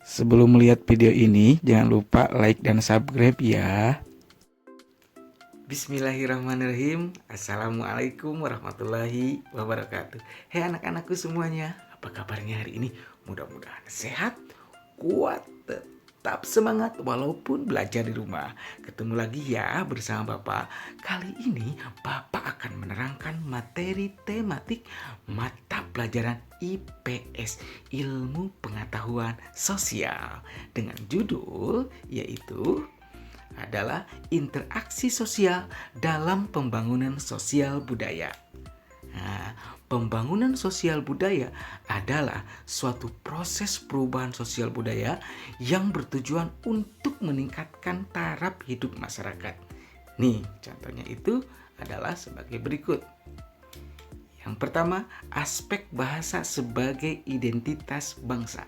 Sebelum melihat video ini, jangan lupa like dan subscribe ya. Bismillahirrahmanirrahim. Assalamualaikum warahmatullahi wabarakatuh. Hei anak-anakku semuanya, apa kabarnya hari ini? Mudah-mudahan sehat, kuat, tetap semangat walaupun belajar di rumah. Ketemu lagi ya bersama Bapak. Kali ini Bapak akan menerangkan materi tematik mata pelajaran IPS, Ilmu Pengetahuan Sosial, dengan judul yaitu adalah interaksi sosial dalam pembangunan sosial budaya. Nah, pembangunan sosial budaya adalah suatu proses perubahan sosial budaya yang bertujuan untuk meningkatkan taraf hidup masyarakat. Nih, contohnya itu adalah sebagai berikut. Yang pertama, aspek bahasa sebagai identitas bangsa.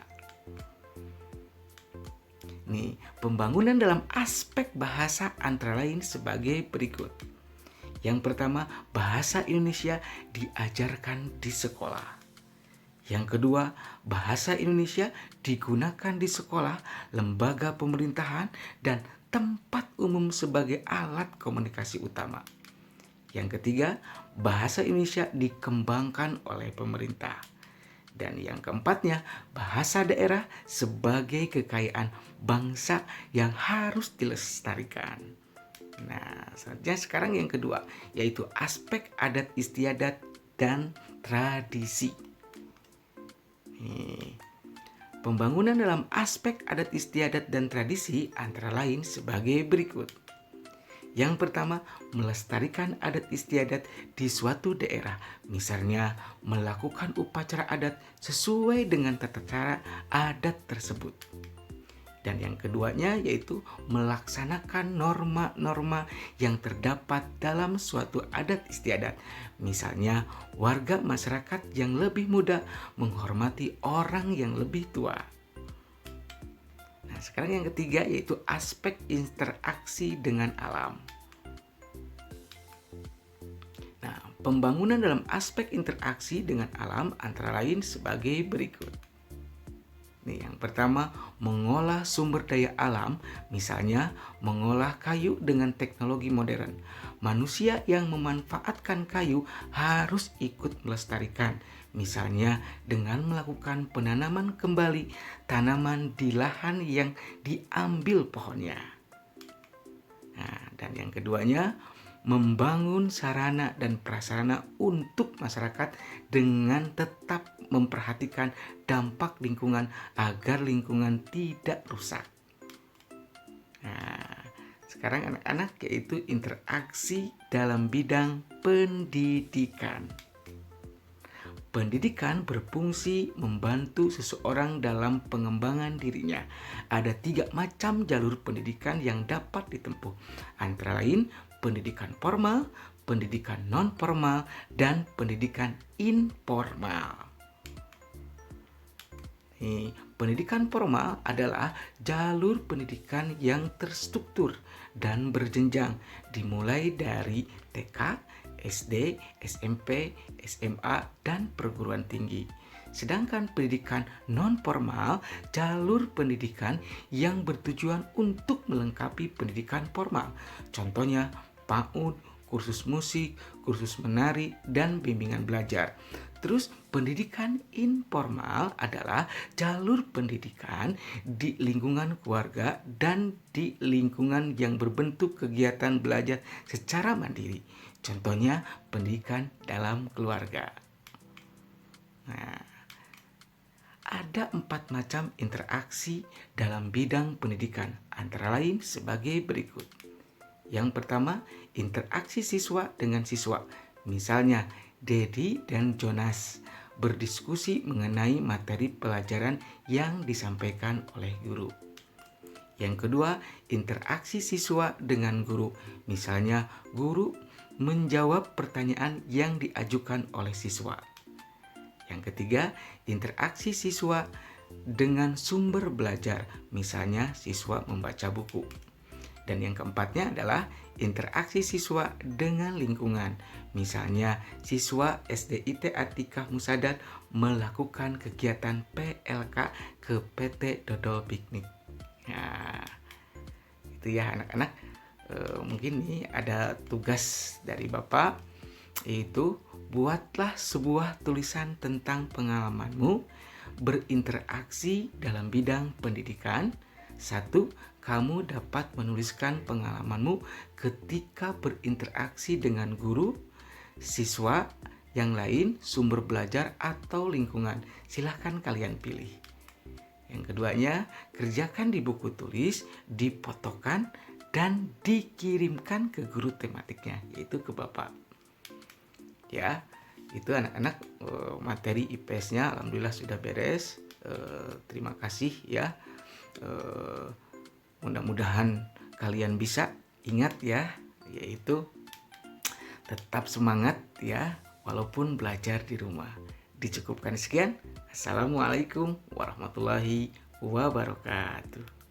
Nih, pembangunan dalam aspek bahasa antara lain sebagai berikut. Yang pertama, bahasa Indonesia diajarkan di sekolah. Yang kedua, bahasa Indonesia digunakan di sekolah, lembaga pemerintahan, dan tempat umum sebagai alat komunikasi utama. Yang ketiga, bahasa Indonesia dikembangkan oleh pemerintah. Dan yang keempatnya, bahasa daerah sebagai kekayaan bangsa yang harus dilestarikan. Nah, selanjutnya sekarang yang kedua, yaitu aspek adat istiadat dan tradisi. Pembangunan dalam aspek adat istiadat dan tradisi antara lain sebagai berikut. Yang pertama, melestarikan adat istiadat di suatu daerah, misalnya melakukan upacara adat sesuai dengan tata cara adat tersebut. Dan yang keduanya yaitu melaksanakan norma-norma yang terdapat dalam suatu adat istiadat, misalnya warga masyarakat yang lebih muda menghormati orang yang lebih tua. Nah, sekarang yang ketiga yaitu aspek interaksi dengan alam. Nah, pembangunan dalam aspek interaksi dengan alam antara lain sebagai berikut. Nih, yang pertama, mengolah sumber daya alam, misalnya mengolah kayu dengan teknologi modern. Manusia yang memanfaatkan kayu harus ikut melestarikan, misalnya dengan melakukan penanaman kembali tanaman di lahan yang diambil pohonnya. Nah, dan yang keduanya, membangun sarana dan prasarana untuk masyarakat dengan tetap memperhatikan dampak lingkungan agar lingkungan tidak rusak. Nah, sekarang anak-anak yaitu interaksi dalam bidang pendidikan. Pendidikan berfungsi membantu seseorang dalam pengembangan dirinya. Ada 3 macam jalur pendidikan yang dapat ditempuh, antara lain pendidikan formal, pendidikan non-formal, dan pendidikan informal. Pendidikan formal adalah jalur pendidikan yang terstruktur dan berjenjang, dimulai dari TK, SD, SMP, SMA, dan perguruan tinggi. Sedangkan pendidikan non-formal, jalur pendidikan yang bertujuan untuk melengkapi pendidikan formal. Contohnya PAUD, kursus musik, kursus menari, dan bimbingan belajar. Terus pendidikan informal adalah jalur pendidikan di lingkungan keluarga dan di lingkungan yang berbentuk kegiatan belajar secara mandiri. Contohnya pendidikan dalam keluarga. Nah, ada 4 macam interaksi dalam bidang pendidikan, antara lain sebagai berikut. Yang pertama, interaksi siswa dengan siswa. Misalnya, Dedi dan Jonas berdiskusi mengenai materi pelajaran yang disampaikan oleh guru. Yang kedua, interaksi siswa dengan guru. Misalnya, guru menjawab pertanyaan yang diajukan oleh siswa. Yang ketiga, interaksi siswa dengan sumber belajar. Misalnya, siswa membaca buku. Dan yang keempatnya adalah interaksi siswa dengan lingkungan. Misalnya, siswa SDIT Atikah Musadat melakukan kegiatan PLK ke PT Dodol Piknik. Nah, itu ya anak-anak. Mungkin nih ada tugas dari Bapak, yaitu buatlah sebuah tulisan tentang pengalamanmu berinteraksi dalam bidang pendidikan. 1. Kamu dapat menuliskan pengalamanmu ketika berinteraksi dengan guru, siswa yang lain, sumber belajar, atau lingkungan. Silahkan kalian pilih. Yang keduanya, kerjakan di buku tulis, difotokan, dan dikirimkan ke guru tematiknya, yaitu ke Bapak. Ya, itu anak-anak materi IPS-nya alhamdulillah sudah beres. Terima kasih ya. Mudah-mudahan kalian bisa ingat ya, yaitu tetap semangat ya walaupun belajar di rumah. Dicukupkan sekian. Assalamualaikum warahmatullahi wabarakatuh.